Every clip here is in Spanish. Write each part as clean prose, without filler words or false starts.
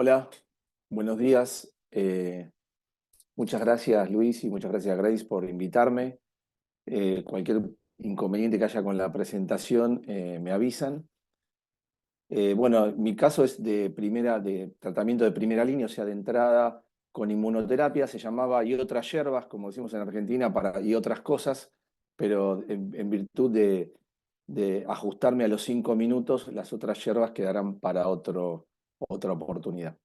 Hola, buenos días. Muchas gracias Luis y muchas gracias Grace por invitarme. Cualquier inconveniente que haya con la presentación me avisan. Bueno, mi caso es de tratamiento de primera línea, o sea, de entrada con inmunoterapia. Se llamaba y otras hierbas, como decimos en Argentina, y otras cosas, pero en virtud de ajustarme a los 5 minutos, las otras hierbas quedarán para otra oportunidad.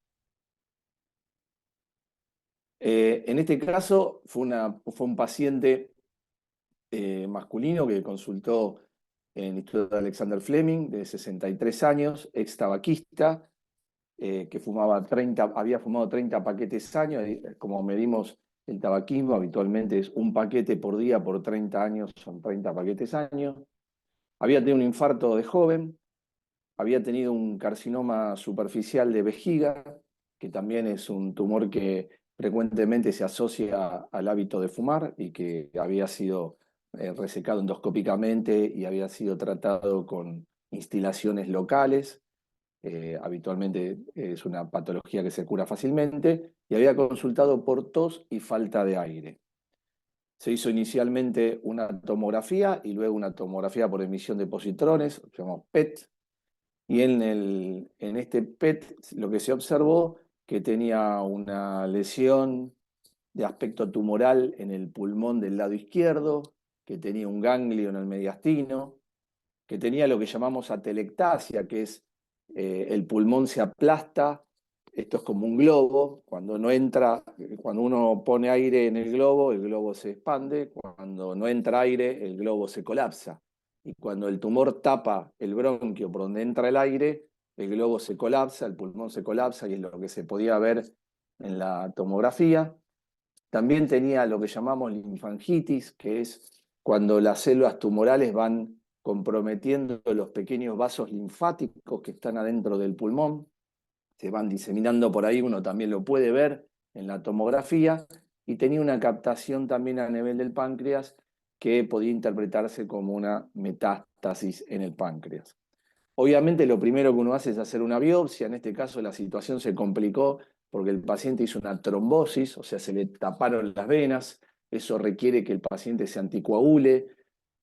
En este caso fue un paciente masculino que consultó en el Instituto de Alexander Fleming, de 63 años, ex tabaquista, que había fumado 30 paquetes años. Como medimos el tabaquismo, habitualmente es un paquete por día por 30 años, son 30 paquetes años. Había tenido un infarto de joven, había tenido un carcinoma superficial de vejiga, que también es un tumor que frecuentemente se asocia al hábito de fumar y que había sido resecado endoscópicamente y había sido tratado con instilaciones locales. Habitualmente es una patología que se cura fácilmente y había consultado por tos y falta de aire. Se hizo inicialmente una tomografía y luego una tomografía por emisión de positrones, se llama PET, y en este PET lo que se observó que tenía una lesión de aspecto tumoral en el pulmón del lado izquierdo, que tenía un ganglio en el mediastino, que tenía lo que llamamos atelectasia, que es el pulmón se aplasta. Esto es como un globo. Cuando uno pone aire en el globo se expande. Cuando no entra aire, el globo se colapsa. Y cuando el tumor tapa el bronquio por donde entra el aire, el globo se colapsa, el pulmón se colapsa, y es lo que se podía ver en la tomografía. También tenía lo que llamamos linfangitis, que es cuando las células tumorales van comprometiendo los pequeños vasos linfáticos que están adentro del pulmón, se van diseminando por ahí, uno también lo puede ver en la tomografía, y tenía una captación también a nivel del páncreas que podía interpretarse como una metástasis en el páncreas. Obviamente lo primero que uno hace es hacer una biopsia. En este caso la situación se complicó porque el paciente hizo una trombosis, o sea, se le taparon las venas. Eso requiere que el paciente se anticoagule,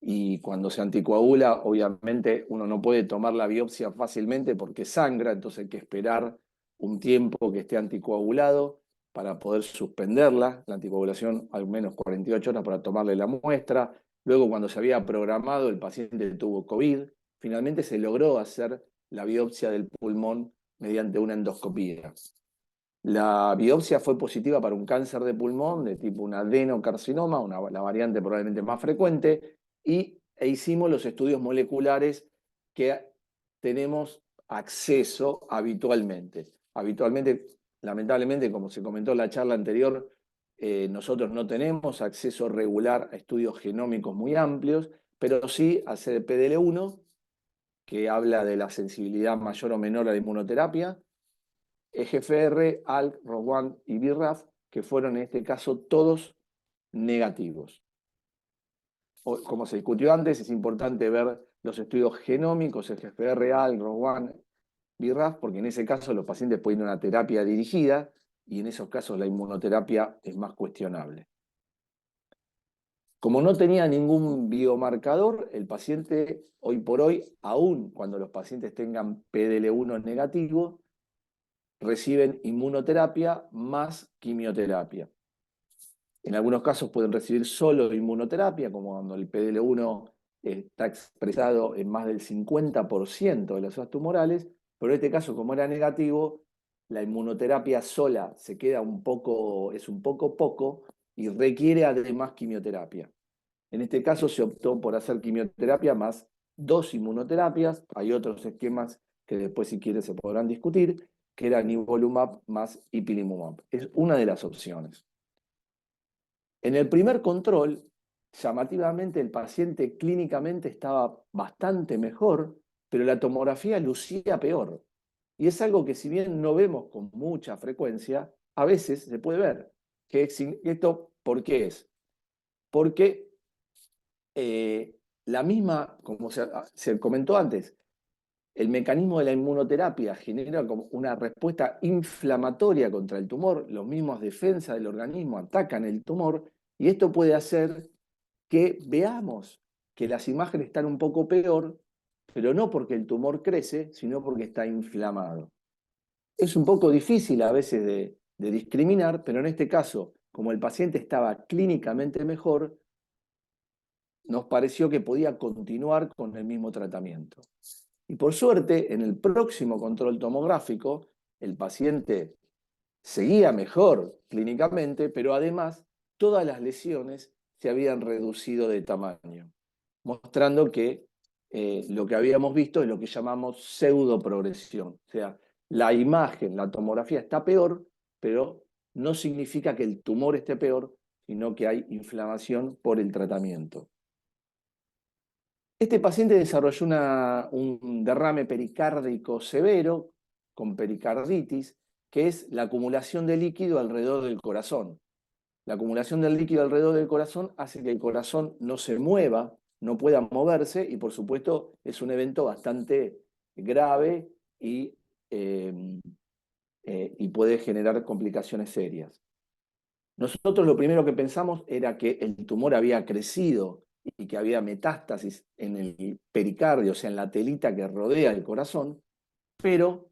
y cuando se anticoagula, obviamente uno no puede tomar la biopsia fácilmente porque sangra, entonces hay que esperar un tiempo que esté anticoagulado para poder suspenderla, la anticoagulación al menos 48 horas para tomarle la muestra. Luego, cuando se había programado, el paciente tuvo COVID. Finalmente se logró hacer la biopsia del pulmón mediante una endoscopía. La biopsia fue positiva para un cáncer de pulmón de tipo un adenocarcinoma, la variante probablemente más frecuente, e hicimos los estudios moleculares que tenemos acceso habitualmente. Habitualmente, lamentablemente, como se comentó en la charla anterior, nosotros no tenemos acceso regular a estudios genómicos muy amplios, pero sí a CDPDL1, que habla de la sensibilidad mayor o menor a la inmunoterapia, EGFR, ALK, ROS1 y BRAF, que fueron en este caso todos negativos. Como se discutió antes, es importante ver los estudios genómicos, EGFR, ALK, ROS1, BRAF, porque en ese caso los pacientes pueden ir a una terapia dirigida y en esos casos la inmunoterapia es más cuestionable. Como no tenía ningún biomarcador, el paciente hoy por hoy, aun cuando los pacientes tengan PDL1 negativo, reciben inmunoterapia más quimioterapia. En algunos casos pueden recibir solo inmunoterapia, como cuando el PDL1 está expresado en más del 50% de las células tumorales, pero en este caso, como era negativo, la inmunoterapia sola es un poco y requiere además quimioterapia. En este caso se optó por hacer quimioterapia más 2 inmunoterapias. Hay otros esquemas que después, si quieren, se podrán discutir, que era nivolumab más ipilimumab. Es una de las opciones. En el primer control, llamativamente, el paciente clínicamente estaba bastante mejor, pero la tomografía lucía peor. Y es algo que, si bien no vemos con mucha frecuencia, a veces se puede ver. ¿Esto por qué es? Porque la misma, como se comentó antes, el mecanismo de la inmunoterapia genera como una respuesta inflamatoria contra el tumor, los mismos defensas del organismo atacan el tumor, y esto puede hacer que veamos que las imágenes están un poco peor, pero no porque el tumor crece, sino porque está inflamado. Es un poco difícil a veces de discriminar, pero en este caso, como el paciente estaba clínicamente mejor, nos pareció que podía continuar con el mismo tratamiento. Y por suerte, en el próximo control tomográfico, el paciente seguía mejor clínicamente, pero además todas las lesiones se habían reducido de tamaño, mostrando que lo que habíamos visto es lo que llamamos pseudoprogresión. O sea, la imagen, la tomografía está peor, pero no significa que el tumor esté peor, sino que hay inflamación por el tratamiento. Este paciente desarrolló un derrame pericárdico severo con pericarditis, que es la acumulación de líquido alrededor del corazón. La acumulación del líquido alrededor del corazón hace que el corazón no se mueva, no pueda moverse, y por supuesto es un evento bastante grave eh, y puede generar complicaciones serias. Nosotros lo primero que pensamos era que el tumor había crecido y que había metástasis en el pericardio, o sea, en la telita que rodea el corazón, pero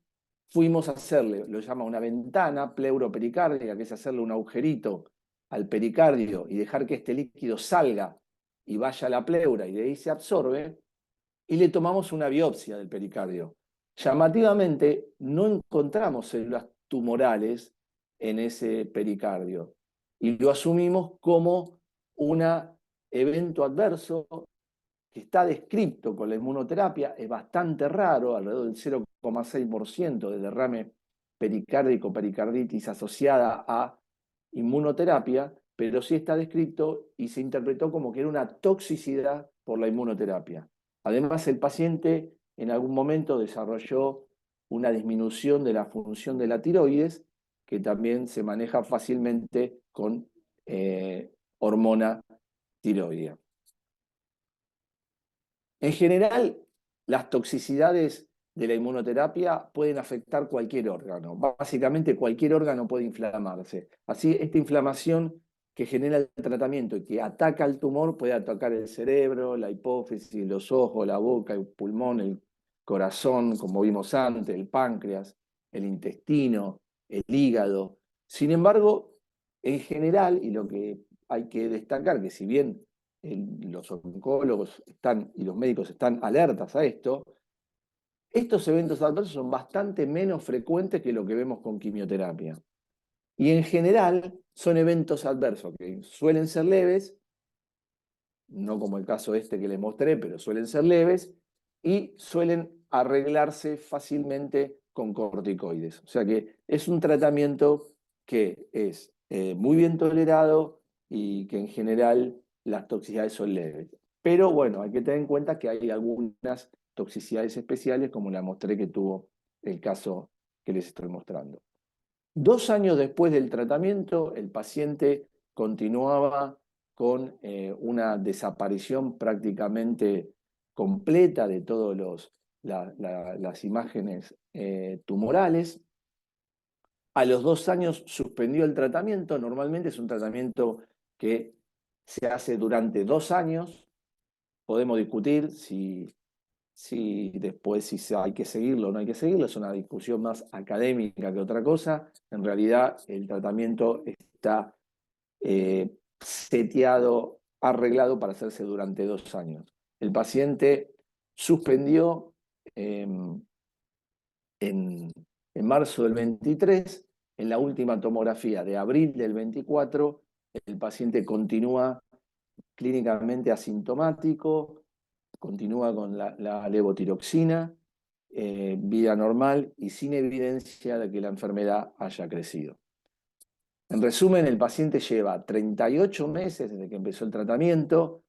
fuimos a hacerle, lo llama una ventana pleuropericárdica, que es hacerle un agujerito al pericardio y dejar que este líquido salga y vaya a la pleura y de ahí se absorbe, y le tomamos una biopsia del pericardio. Llamativamente, no encontramos células tumorales en ese pericardio y lo asumimos como un evento adverso que está descrito con la inmunoterapia, es bastante raro, alrededor del 0,6% de derrame pericárdico, pericarditis asociada a inmunoterapia, pero sí está descrito y se interpretó como que era una toxicidad por la inmunoterapia. Además, el paciente en algún momento desarrolló una disminución de la función de la tiroides, que también se maneja fácilmente con hormona tiroidea. En general, las toxicidades de la inmunoterapia pueden afectar cualquier órgano. Básicamente cualquier órgano puede inflamarse. Así, esta inflamación que genera el tratamiento y que ataca al tumor puede atacar el cerebro, la hipófisis, los ojos, la boca, el pulmón, el corazón, como vimos antes, el páncreas, el intestino, el hígado. Sin embargo, en general, y lo que hay que destacar, que si bien los oncólogos están y los médicos están alertas a esto, estos eventos adversos son bastante menos frecuentes que lo que vemos con quimioterapia. Y en general son eventos adversos que suelen ser leves, no como el caso este que les mostré, pero suelen ser leves y suelen arreglarse fácilmente con corticoides. O sea que es un tratamiento que es muy bien tolerado y que en general las toxicidades son leves. Pero bueno, hay que tener en cuenta que hay algunas toxicidades especiales, como la mostré que tuvo el caso que les estoy mostrando. 2 años después del tratamiento, el paciente continuaba con una desaparición prácticamente completa de todas las imágenes tumorales. A los 2 años suspendió el tratamiento. Normalmente es un tratamiento que se hace durante 2 años. Podemos discutir si después si hay que seguirlo o no hay que seguirlo, es una discusión más académica que otra cosa. En realidad el tratamiento está seteado, arreglado para hacerse durante 2 años. El paciente suspendió en marzo del 23, en la última tomografía de abril del 24, el paciente continúa clínicamente asintomático, continúa con la levotiroxina, vida normal y sin evidencia de que la enfermedad haya crecido. En resumen, el paciente lleva 38 meses desde que empezó el tratamiento.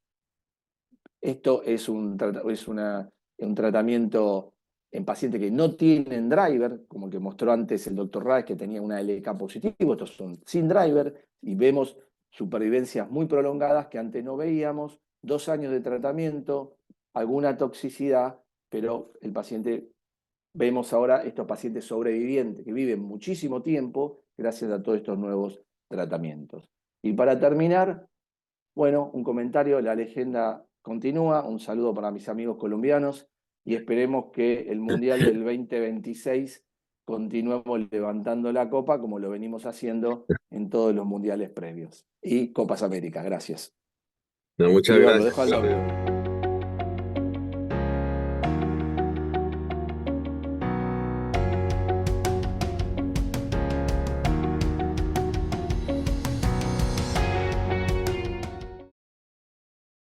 Esto es un tratamiento en pacientes que no tienen driver, como el que mostró antes el doctor Raes, que tenía una LK positivo. Estos son sin driver y vemos supervivencias muy prolongadas que antes no veíamos, 2 años de tratamiento, alguna toxicidad, pero el paciente vemos ahora estos pacientes sobrevivientes que viven muchísimo tiempo gracias a todos estos nuevos tratamientos. Y para terminar, bueno, un comentario, la leyenda continúa, un saludo para mis amigos colombianos y esperemos que el Mundial del 2026 continuemos levantando la copa como lo venimos haciendo en todos los mundiales previos. Y Copas Américas, gracias. No, muchas Liber, lo gracias, dejo al Gabriel.